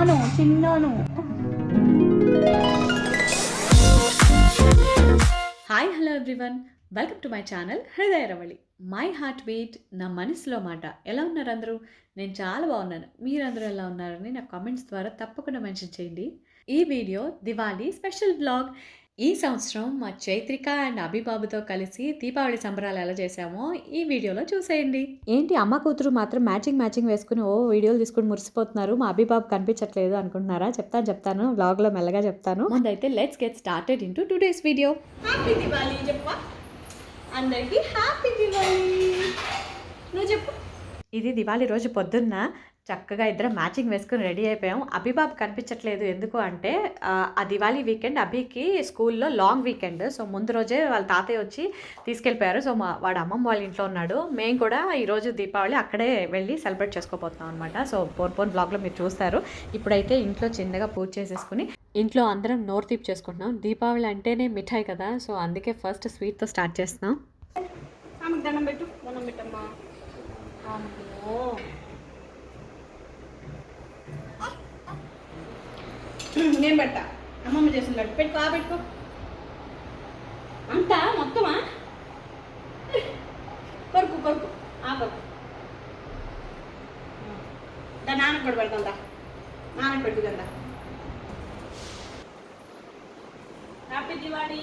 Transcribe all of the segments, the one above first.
నాను చిన్నాను. Hi hello everyone, welcome to my channel Hrudaya Ravali. My heart beat, నా మనసులో మాట. ఎలా ఉన్నారు అందరూ? నేను చాలా బాగున్నాను. మీరందరూ ఎలా ఉన్నారని నా కామెంట్స్ ద్వారా తప్పకుండా మెన్షన్ చేయండి. ఈ వీడియో దివాళీ స్పెషల్ బ్లాగ్. ఈ సంవత్సరం మా చైత్రిక అండ్ అభిబాబుతో కలిసి దీపావళి సంబరాలు ఎలా చేసామో ఈ వీడియోలో చూసేయండి. ఏంటి అమ్మ కూతురు మాత్రం మ్యాచింగ్ వేసుకుని వీడియోలు తీసుకుని మురిసిపోతున్నారు, మా అభిబాబు కనిపించట్లేదు అనుకుంటున్నారా? చెప్తాను వ్లాగ్లో మెల్లగా చెప్తాను. ముందైతే let's get started in today's video. Happy Diwali చెప్పా అందరికి. హ్యాపీ దివాళీ నువ్వు చెప్పు. ఇది దివాళీ రోజు పొద్దున్న చక్కగా ఇద్దరం మ్యాచింగ్ వేసుకుని రెడీ అయిపోయాం. అభిబాబు కనిపించట్లేదు, ఎందుకు అంటే ఆ దివాళీ వీకెండ్ అభికి స్కూల్లో లాంగ్ వీకెండ్. సో ముందు రోజే వాళ్ళ తాతయ్య వచ్చి తీసుకెళ్ళిపోయారు. సో వాడు అమ్మమ్మ వాళ్ళ ఇంట్లో ఉన్నాడు. మేము కూడా ఈరోజు దీపావళి అక్కడే వెళ్ళి సెలబ్రేట్ చేసుకోబోతున్నాం అనమాట. సో పోన్ బ్లాగ్లో మీరు చూస్తారు. ఇప్పుడైతే ఇంట్లో చిన్నగా పూజ చేసేసుకుని ఇంట్లో అందరం నోరు తీపి చేసుకుంటున్నాం. దీపావళి అంటేనే మిఠాయి కదా, సో అందుకే ఫస్ట్ స్వీట్తో స్టార్ట్ చేస్తున్నాం. దండం పెట్టమ్మా. నేను పెట్టా, అమ్మమ్మ చేసిన లడ్డు పెట్టుకో అంతా మొత్తమా? కొరుకు కొరుకు నాన్నకు కూడా పెడతా, నాన్నకు పెట్టుకుందా. Happy Diwali,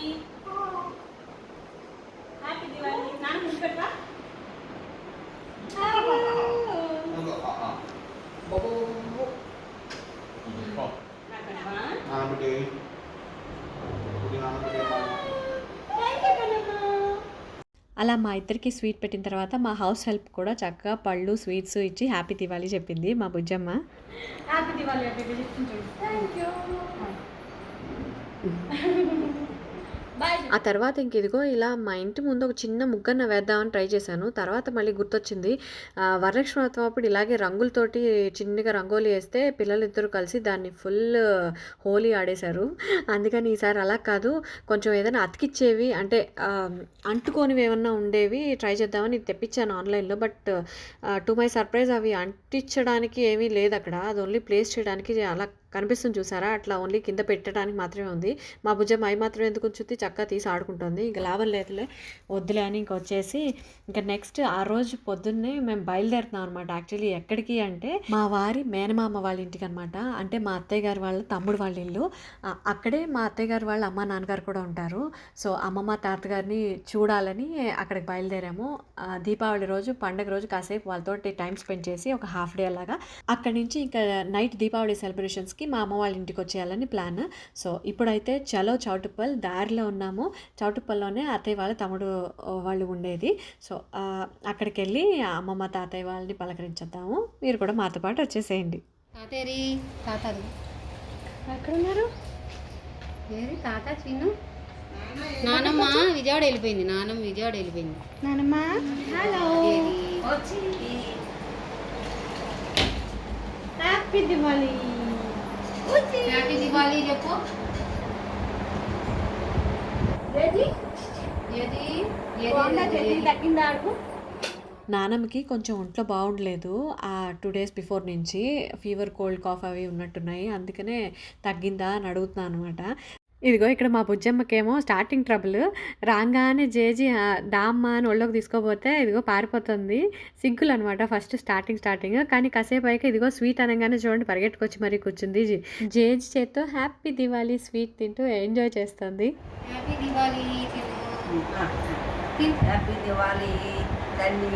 happy Diwali. నాన్న ముందు పెట్టా. అలా మా ఇద్దరికి స్వీట్ పెట్టిన తర్వాత మా హౌస్ హెల్ప్ కూడా చక్కగా పళ్ళు స్వీట్స్ ఇచ్చి హ్యాపీ దివాళీ చెప్పింది మా బుజ్జమ్మ. హ్యాపీ దివాళీ. ఆ తర్వాత ఇంక ఇదిగో ఇలా మా ఇంటి ముందు ఒక చిన్న ముగ్గన్న వేద్దామని ట్రై చేశాను. తర్వాత మళ్ళీ గుర్తొచ్చింది, వరలక్ష్మి వ్రతం అప్పుడు ఇలాగే రంగులతోటి చిన్నగా రంగోలీ వేస్తే పిల్లలిద్దరూ కలిసి దాన్ని ఫుల్ హోలీ ఆడేశారు. అందుకని ఈసారి అలా కాదు, కొంచెం ఏదైనా అతికిచ్చేవి అంటే అంటుకోనివి ఏమన్నా ఉండేవి ట్రై చేద్దామని తెప్పించాను ఆన్లైన్లో. బట్ టు మై సర్ప్రైజ్ అవి అంటించడానికి ఏమీ లేదు అక్కడ. అది ఓన్లీ ప్లేస్ చేయడానికి అలా కనిపిస్తుంది, చూసారా? అట్లా ఓన్లీ కింద పెట్టడానికి మాత్రమే ఉంది. మా భుజం అవి మాత్రం ఎందుకు ఉంచుద్ది, చక్కగా తీసి ఆడుకుంటుంది. ఇంకా లాభం లేదులే, వద్దులే అని ఇంకొచ్చేసి ఇంకా నెక్స్ట్ ఆ రోజు పొద్దున్నే మేము బయలుదేరుతున్నాం అనమాట. యాక్చువల్లీ ఎక్కడికి అంటే మా వారి మేనమామ వాళ్ళ ఇంటికి అనమాట. అంటే మా అత్తయ్య గారు వాళ్ళ తమ్ముడు వాళ్ళ ఇల్లు. అక్కడే మా అత్తయ్య గారు వాళ్ళ అమ్మ నాన్నగారు కూడా ఉంటారు. సో అమ్మమ్మ తాతగారిని చూడాలని అక్కడికి బయలుదేరాము. దీపావళి రోజు పండుగ రోజు కాసేపు వాళ్ళతో టైం స్పెండ్ చేసి ఒక హాఫ్ డే అలాగా అక్కడి నుంచి ఇంకా నైట్ దీపావళి సెలబ్రేషన్స్కి మా అమ్మ వాళ్ళ ఇంటికి వచ్చేయాలని ప్లాన్. సో ఇప్పుడైతే చలో చౌటుప్పల్ దారిలో ఉన్నాము. చౌటుప్పల్లోనే అత్తయ్య వాళ్ళ తమ్ముడు వాళ్ళు ఉండేది. సో అక్కడికి వెళ్ళి అమ్మమ్మ తాతయ్య వాళ్ళని పలకరించేద్దాము. మీరు కూడా మాతో పాటు వచ్చేసేయండి. తాతది ఎక్కడున్నారు? తాత చిన్ను నానమ్మ విజయవాడ వెళ్ళిపోయింది. నానమ్మ hello, happy Diwali. Happy Diwali చెప్పు. నానమ్మకి కొంచెం ఒంట్లో బాగుండలేదు. 2 days బిఫోర్ నుంచి ఫీవర్, కోల్డ్, కాఫ్ అవి ఉన్నట్టున్నాయి. అందుకనే తగ్గిందా అని అడుగుతున్నాను అనమాట. ఇదిగో ఇక్కడ మా బుజ్జమ్మకేమో స్టార్టింగ్ ట్రబుల్. రాగానే జేజీ దామ్మ అని ఒళ్ళోకి తీసుకోపోతే ఇదిగో పారిపోతుంది. సిగ్గులు అనమాట ఫస్ట్ స్టార్టింగ్. కానీ కాసేపు అయితే ఇదిగో స్వీట్ అనగానే చూడండి పరిగెట్టుకొచ్చి మరీ కూర్చుంది. జేజీ చేత్తో హ్యాపీ దివాళీ స్వీట్ తింటూ ఎంజాయ్ చేస్తుంది. హ్యాపీ దివాళీ. హ్యాపీ దివాళీ తల్లి.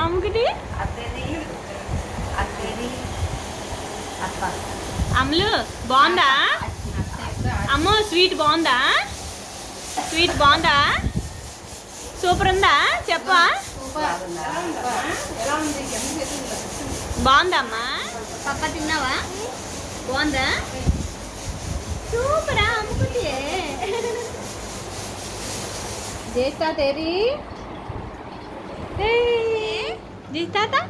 అమ్ముకిటి అమ్ములు బాగుందా? అమ్మో స్వీట్ బాగుందా? సూపర్ ఉందా? చెప్పా. బాగుందా అమ్మా? పప్ప తిన్నావా? బాగుందా? సూపరా అమ్ముకుటి. దేస్తా తేరీ దిస్తాతా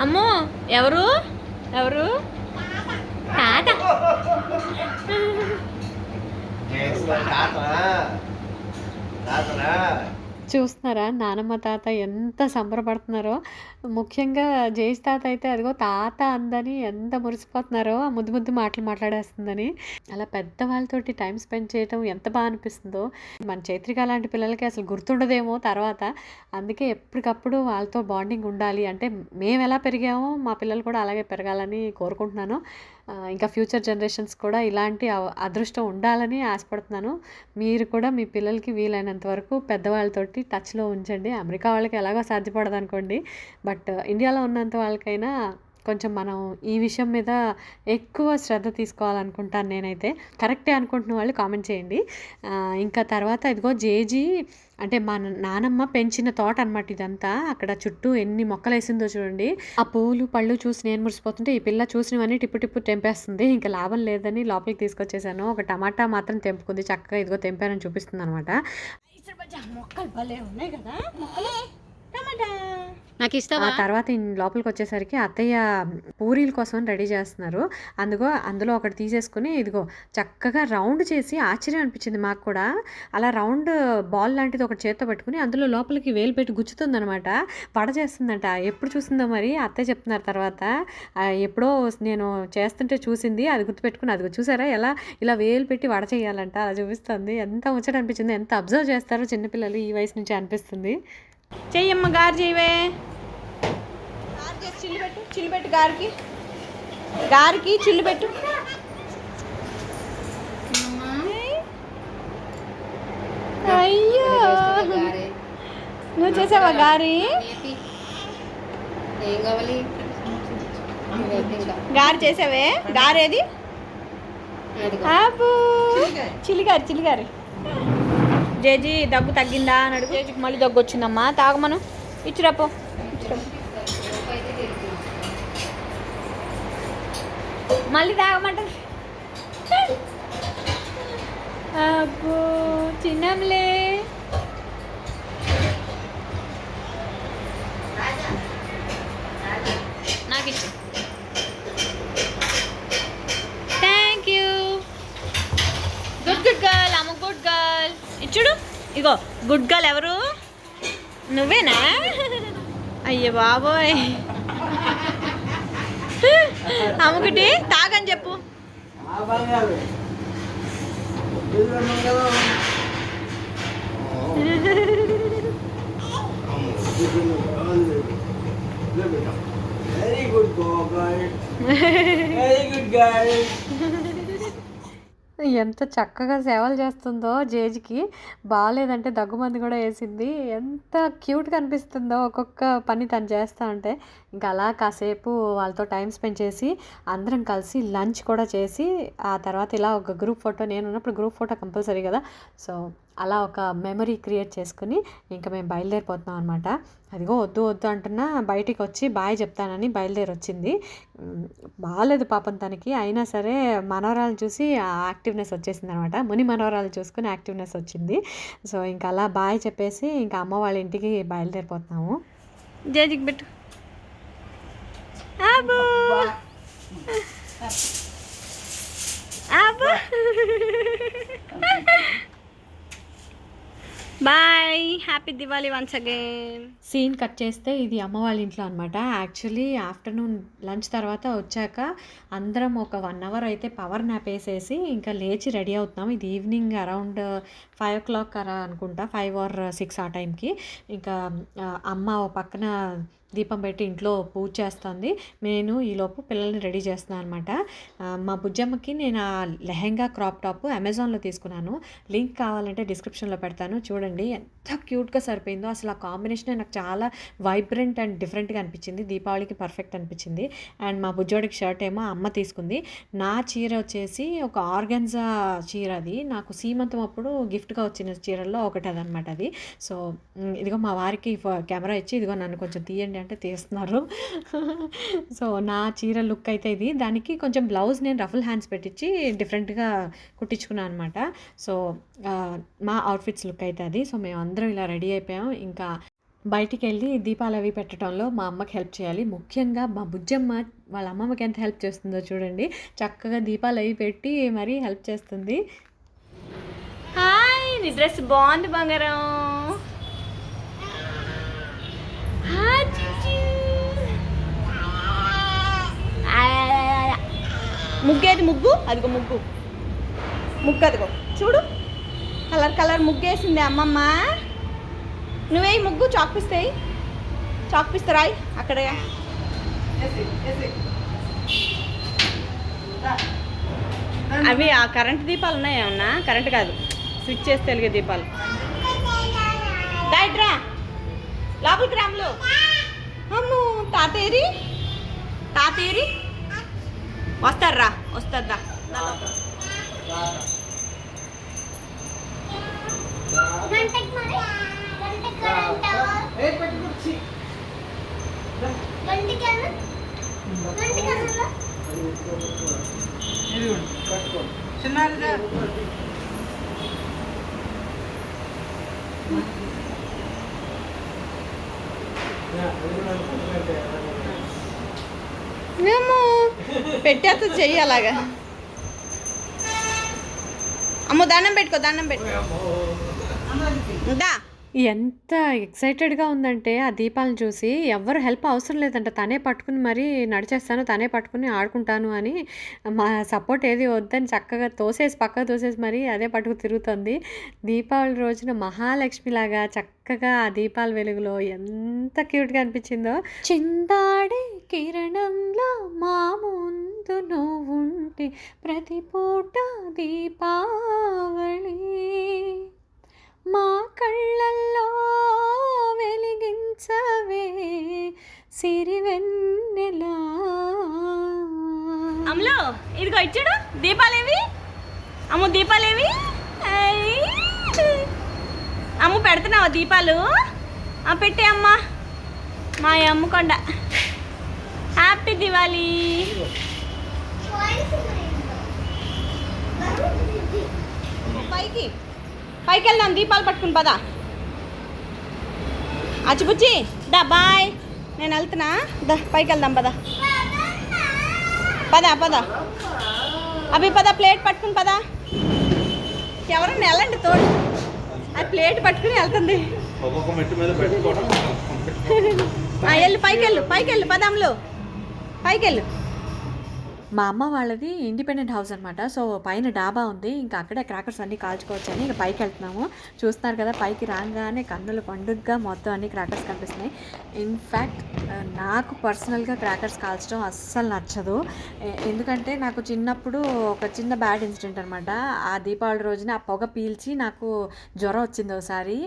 అమ్మో ఎవరు తాత చూస్తున్నారా నానమ్మ తాత ఎంత సంబరపడుతున్నారో. ముఖ్యంగా జయేష్ తాత అయితే అదిగో తాత అందని ఎంత మురిసిపోతున్నారో, ఆ ముద్దు ముద్దు మాటలు మాట్లాడేస్తుందని. అలా పెద్దవాళ్ళతోటి టైం స్పెండ్ చేయటం ఎంత బాగా అనిపిస్తుందో. మన చైత్రిక లాంటి పిల్లలకి అసలు గుర్తుండదేమో తర్వాత. అందుకే ఎప్పటికప్పుడు వాళ్ళతో బాండింగ్ ఉండాలి. అంటే మేము ఎలా పెరిగామో మా పిల్లలు కూడా అలాగే పెరగాలని కోరుకుంటున్నాను. ఇంకా ఫ్యూచర్ జనరేషన్స్ కూడా ఇలాంటి అదృష్టం ఉండాలని ఆశపడుతున్నాను. మీరు కూడా మీ పిల్లలకి వీలైనంత వరకు పెద్దవాళ్ళతోటి టచ్లో ఉంచండి. అమెరికా వాళ్ళకి ఎలాగో సాధ్యపడదు అనుకోండి, బట్ ఇండియాలో ఉన్నంత వాళ్ళకైనా కొంచెం మనం ఈ విషయం మీద ఎక్కువ శ్రద్ధ తీసుకోవాలనుకుంటాను నేనైతే. కరెక్టే అనుకుంటున్న వాళ్ళు కామెంట్ చేయండి. ఇంకా తర్వాత ఇదిగో జేజీ అంటే మా నానమ్మ పెంచిన తోట అనమాట ఇదంతా. అక్కడ చుట్టూ ఎన్ని మొక్కలు వేసిందో చూడండి. ఆ పూలు పళ్ళు చూసి నేను మురిసిపోతుంటే ఈ పిల్ల చూసినవన్నీ టిప్పు టిప్పు తెంపేస్తుంది. ఇంకా లాభం లేదని లోపలికి తీసుకొచ్చేసాను. ఒక టమాటా మాత్రం తెంపుకుంది, చక్కగా ఇదిగో తెంపానని చూపిస్తుంది అనమాట. మొక్కలు భలే ఉన్నాయి కదా, టమాటా నాకు ఇష్టం. ఆ తర్వాత లోపలికి వచ్చేసరికి అత్తయ్య పూరీల కోసం రెడీ చేస్తున్నారు. అందులో ఒకటి తీసేసుకుని ఇదిగో చక్కగా రౌండ్ చేసి, ఆశ్చర్యం అనిపించింది మాకు కూడా. అలా రౌండ్ బాల్ లాంటిది ఒకటి చేత్తో పెట్టుకుని అందులో లోపలికి వేలు పెట్టి గుచ్చుతుంది అనమాట. వడ చేస్తుందంట. ఎప్పుడు చూసిందో మరి అత్తయ్య చెప్తున్నారు తర్వాత. ఎప్పుడో నేను చేస్తుంటే చూసింది, అది గుర్తుపెట్టుకుని అదిగో చూసారా ఎలా ఇలా వేలు పెట్టి వడ చేయాలంట, అలా చూపిస్తుంది. ఎంత ముచ్చట అనిపించింది, ఎంత అబ్జర్వ్ చేస్తారో చిన్నపిల్లలు ఈ వయసు నుంచి అనిపిస్తుంది. చెయ్యమ్మ గారు చేయవే, చిల్లు పెట్టు గారికి చిల్లు పెట్టు. అయ్యో నువ్వు చేసావా గారి? ఏం కావాలి గారి చేసావే? గారేది? ఆపు చిల్లిగారి. జేజీ దగ్గు తగ్గిందా అని అడుగు. జేజీకి మళ్ళీ దగ్గు వచ్చిందమ్మా, తాగమను. ఇచ్చిరాపో. మళ్ళీ తాగమంట. అబ్బో చిన్నంలే. నాకు ఇచ్చి. Thank you. గుడ్ గర్ల్, అమ్మ గుడ్ గర్ల్. ఇచ్చుడు. ఇగో గుడ్ గర్ల్ ఎవరు? నువ్వేనా? అయ్యో బాబోయ్. అమ్మకుటి తాగని చెప్పు. Very good girl. ఎంత చక్కగా సేవలు చేస్తుందో. జేజీకి బాగాలేదంటే దగ్గుమంది కూడా వేసింది. ఎంత క్యూట్గా అనిపిస్తుందో ఒక్కొక్క పని తను చేస్తా ఉంటే. ఇంకా అలా కాసేపు వాళ్ళతో టైం స్పెండ్ చేసి అందరం కలిసి లంచ్ కూడా చేసి ఆ తర్వాత ఇలా ఒక గ్రూప్ ఫోటో, నేను ఉన్నప్పుడు గ్రూప్ ఫోటో కంపల్సరీ కదా, సో అలా ఒక మెమరీ క్రియేట్ చేసుకుని ఇంకా మేము బయలుదేరిపోతున్నాం అనమాట. అదిగో వద్దు అంటున్నా బయటికి వచ్చి బాయ్ చెప్తానని బయలుదేరి వచ్చింది. బాగాలేదు పాపం తనకి, అయినా సరే మనవరాలు చూసి ఆ యాక్టివ్నెస్ వచ్చేసింది అనమాట. ముని మనవరాలు చూసుకుని యాక్టివ్నెస్ వచ్చింది. సో ఇంకా అలా బాయ్ చెప్పేసి ఇంకా అమ్మ వాళ్ళ ఇంటికి బయలుదేరిపోతున్నాము. జేజీకి పెట్టు. అబ్బో అబ్బో boy, happy Diwali once again. Scene cut చేస్తే ఇది అమ్మ వాళ్ళ ఇంట్లో అనమాట. యాక్చువల్లీ ఆఫ్టర్నూన్ లంచ్ తర్వాత వచ్చాక అందరం ఒక 1 అవర్ అయితే పవర్ నాప్ వేసేసి ఇంకా లేచి రెడీ అవుతున్నాం. ఇది ఈవినింగ్ అరౌండ్ 5 o'clock అలా అనుకుంటా, 5 or 6 ఆ టైంకి. ఇంకా అమ్మ ఓ పక్కన దీపం పెట్టి ఇంట్లో పూజ చేస్తుంది. నేను ఈలోపు పిల్లల్ని రెడీ చేస్తున్నాను అనమాట. మా బుజ్జమ్మకి నేను ఆ లెహెంగా క్రాప్ టాప్ అమెజాన్లో తీసుకున్నాను. లింక్ కావాలంటే డిస్క్రిప్షన్లో పెడతాను, చూడండి. ఎంత క్యూట్గా సరిపోయిందో అసలు. ఆ కాంబినేషన్ నాకు చాలా వైబ్రెంట్ అండ్ డిఫరెంట్గా అనిపించింది. దీపావళికి పర్ఫెక్ట్ అనిపించింది. అండ్ మా బుజ్జోడికి షర్ట్ ఏమో అమ్మ తీసుకుంది. నా చీర వచ్చేసి ఒక ఆర్గన్జా చీర. అది నాకు సీమంతం అప్పుడు గిఫ్ట్గా వచ్చిన చీరల్లో ఒకటి అదనమాట అది. సో ఇదిగో మా వారికి కెమెరా ఇచ్చి ఇదిగో నన్ను కొంచెం తీయండి అంటే తీస్తున్నారు. సో నా చీర లుక్ అయితే ఇది. దానికి కొంచెం బ్లౌజ్ నేను రఫుల్ హ్యాండ్స్ పెట్టించి డిఫరెంట్గా కుట్టించుకున్నాను అనమాట. సో మా అవుట్ఫిట్స్ లుక్ అయితే అది. సో మేము అందరం ఇలా రెడీ అయిపోయాం. ఇంకా బయటికెళ్ళి దీపాలు అవి పెట్టడంలో మా అమ్మకి హెల్ప్ చేయాలి. ముఖ్యంగా మా బుజ్జమ్మ వాళ్ళ అమ్మమ్మకి ఎంత హెల్ప్ చేస్తుందో చూడండి. చక్కగా దీపాలు అవి పెట్టి మరీ హెల్ప్ చేస్తుంది. హాయ్, నీ డ్రెస్ బాగుంది బంగారం. హాయ్ చిచ్చు. ముగ్గేది ముగ్గు? అదిగో ముగ్గు, ముగ్గు అదిగో చూడు, కలర్ కలర్ ముగ్గేసింది అమ్మమ్మ. నువ్వే ముగ్గు, చాక్పిస్తాయి, చాక్పిస్తారాయి అక్కడ. అవి ఆ కరెంట్ దీపాలు ఉన్నాయి ఏమన్నా? కరెంట్ కాదు, స్విచ్ చేస్తే వెలిగే దీపాలు. రైట్ రా లోపలికి రాములు. అమ్ము తాతేరి, తాతేరి వస్తారా? వస్తుందా? మేము పెట్టేస్తా చెయ్యి అలాగా. అమ్మో దండం పెట్టుకో, దండం పెట్టుకో. దా. ఎంత ఎక్సైటెడ్‌గా ఉందంటే ఆ దీపాలను చూసి, ఎవ్వరు హెల్ప్ అవసరం లేదంట. తనే పట్టుకుని మరీ నడిచేస్తాను, తనే పట్టుకుని ఆడుకుంటాను అని, మా సపోర్ట్ ఏది వద్దని చక్కగా తోసేసి, పక్కకు తోసేసి మరీ అదే పట్టుకు తిరుగుతుంది. దీపావళి రోజున మహాలక్ష్మిలాగా చక్కగా ఆ దీపాల వెలుగులో ఎంత క్యూట్‌గా అనిపించిందో. చిందాడే కిరణంలో మా ముందు నువ్వుంటే ప్రతి పూట దీపావళి మా కళ్ళల్లో వెలిగించవే సిరివెన్నెలా. అమ్మలో ఇదిగో ఇచ్చాడు దీపాలేవి. అమ్ము దీపాలేవి. అమ్ము పెడుతున్నావా దీపాలు? పెట్టే అమ్మ, మా అమ్మ కొండ. హ్యాపీ దివాళీ. పైకి పైకి వెళ్దాం, దీపాలు పట్టుకుని పదా. అచ్చిపుచ్చి దా, బాయ్, నేను వెళ్తున్నా. దా పైకి వెళ్దాం పదా, పదా పదా. అవి పదా, ప్లేట్ పట్టుకుని పదా. ఎవరన్నా వెళ్ళండి తోడు. అది ప్లేట్ పట్టుకుని వెళ్తుంది. వెళ్ళు, పైకి వెళ్ళు, పైకి వెళ్ళు పదాంలో, పైకి వెళ్ళు. మా అమ్మ వాళ్ళది ఇండిపెండెంట్ హౌస్ అనమాట. సో పైన డాబా ఉంది, ఇంకా అక్కడే క్రాకర్స్ అన్నీ కాల్చుకోవచ్చు అని ఇంకా పైకి వెళ్తున్నాము. చూస్తున్నారు కదా, పైకి రాగానే కన్నుల పండుగగా మొత్తం అన్ని క్రాకర్స్ కనిపిస్తున్నాయి. ఇన్ఫ్యాక్ట్ నాకు పర్సనల్గా క్రాకర్స్ కాల్చడం అస్సలు నచ్చదు. ఎందుకంటే నాకు చిన్నప్పుడు ఒక చిన్న బ్యాడ్ ఇన్సిడెంట్ అనమాట. ఆ దీపావళి రోజున ఆ పొగ పీల్చి నాకు జ్వరం వచ్చింది ఒకసారి.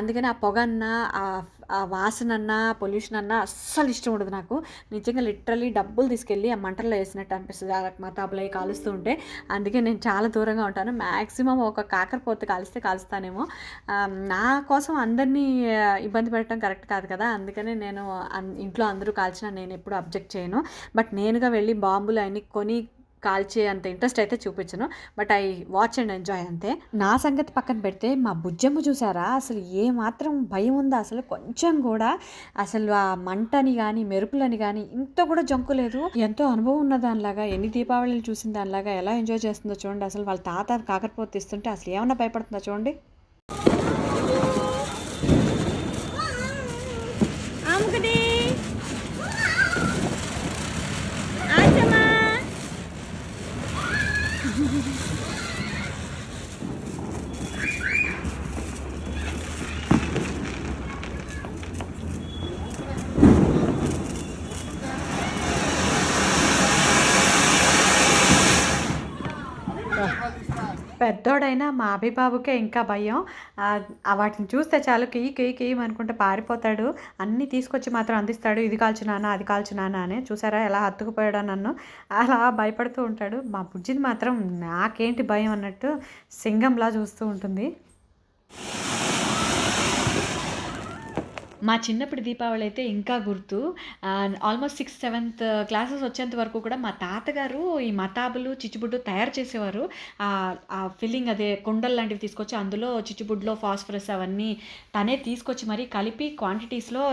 అందుకని ఆ పొగ అన్నా, ఆ వాసన అన్నా, పొల్యూషన్ అన్నా అస్సలు ఇష్టం ఉండదు నాకు. నిజంగా లిటరలీ డబ్బులు తీసుకెళ్ళి ఆ మంటల్లో వేసినట్టు అనిపిస్తుంది ఆ మతాబులు అవి కాలుస్తూ ఉంటే. అందుకే నేను చాలా దూరంగా ఉంటాను. మ్యాక్సిమం ఒక కాకరపోత కాలుస్తానేమో. నా కోసం అందరినీ ఇబ్బంది పెట్టడం కరెక్ట్ కాదు కదా. అందుకనే నేను ఇంట్లో అందరూ కాల్చినా నేను ఎప్పుడు అబ్జెక్ట్ చేయను. బట్ నేనుగా వెళ్ళి బాంబులు అన్నీ కొని కాల్చే అంత ఇంట్రెస్ట్ అయితే చూపించను. But I watch and enjoy అంతే. నా సంగతి పక్కన పెడితే మా బుజ్జమ్మ చూసారా, అసలు ఏమాత్రం భయం ఉందా అసలు కొంచెం కూడా. అసలు ఆ మంటని కానీ మెరుపులని కానీ ఇంత కూడా జంకు లేదు. ఎంతో అనుభవం ఉన్న దానిలాగా, ఎన్ని దీపావళిని చూసిన దానిలాగా ఎలా ఎంజాయ్ చేస్తుందో చూడండి. అసలు వాళ్ళ తాత కాకరపోత ఇస్తుంటే అసలు ఏమన్నా భయపడుతుందో చూడండి. పెద్దోడైనా మా అభిబాబుకే ఇంకా భయం. వాటిని చూస్తే చాలు కెయ్యి కెయ్యి కెయ్యి అనుకుంటే పారిపోతాడు. అన్నీ తీసుకొచ్చి మాత్రం అందిస్తాడు. ఇది కాల్చునానా, అది కాల్చునానా అని. చూసారా ఎలా హత్తుకుపోయాడో నన్ను, అలా భయపడుతూ ఉంటాడు. మా బుజ్జిది మాత్రం నాకేంటి భయం అన్నట్టు సింగంలా చూస్తూ ఉంటుంది. మా చిన్నప్పటి దీపావళి అయితే ఇంకా గుర్తు. ఆల్మోస్ట్ 6th, 7th క్లాసెస్ వచ్చేంత వరకు కూడా మా తాతగారు ఈ మతాబులు, చిచ్చుబుడ్డు తయారు చేసేవారు. ఆ ఫిల్లింగ్ అదే కుండలు లాంటివి తీసుకొచ్చి అందులో చిచ్చుబుడ్లో ఫాస్ఫరస్ అవన్నీ తనే తీసుకొచ్చి మరీ కలిపి క్వాంటిటీస్‌లో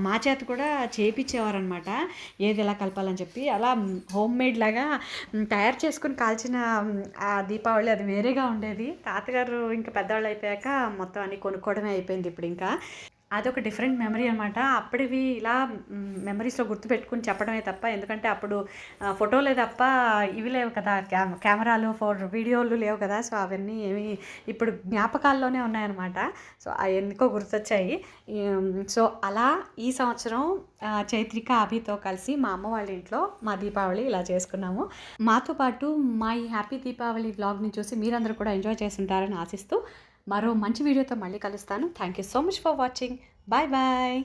మా చేత కూడా చేపిచ్చేవారనమాట. ఏది ఎలా కలపాలని చెప్పి. అలా హోమ్ మేడ్ లాగా తయారు చేసుకొని కాల్చిన ఆ దీపావళి అది వేరేగా ఉండేది. తాతగారు ఇంకా పెద్దవాళ్ళు అయిపోయాక మొత్తం అన్నీ కొనుక్కోవడమే అయిపోయింది ఇప్పుడు ఇంకా. అదొక డిఫరెంట్ మెమరీ అనమాట. అప్పటివి ఇలా మెమరీస్‌లో గుర్తుపెట్టుకొని చెప్పడమే తప్ప, ఎందుకంటే అప్పుడు ఫోటోలే తప్ప ఇవి లేవు కదా, కెమెరాలు, వీడియోలు లేవు కదా. సో అవన్నీ ఏమి ఇప్పుడు జ్ఞాపకాల్లోనే ఉన్నాయన్నమాట. సో అవి ఎందుకో గుర్తొచ్చాయి. సో అలా ఈ సంవత్సరం చైత్రిక, అభితో కలిసి మా అమ్మ వాళ్ళ ఇంట్లో మా దీపావళి ఇలా చేసుకున్నాము. మాతో పాటు మా ఈ హ్యాపీ దీపావళి వ్లాగ్‌ని చూసి మీరందరూ కూడా ఎంజాయ్ చేసుంటారని ఆశిస్తూ మరో మంచి వీడియోతో మళ్ళీ కలుస్తాను. Thank you so much for watching. Bye bye.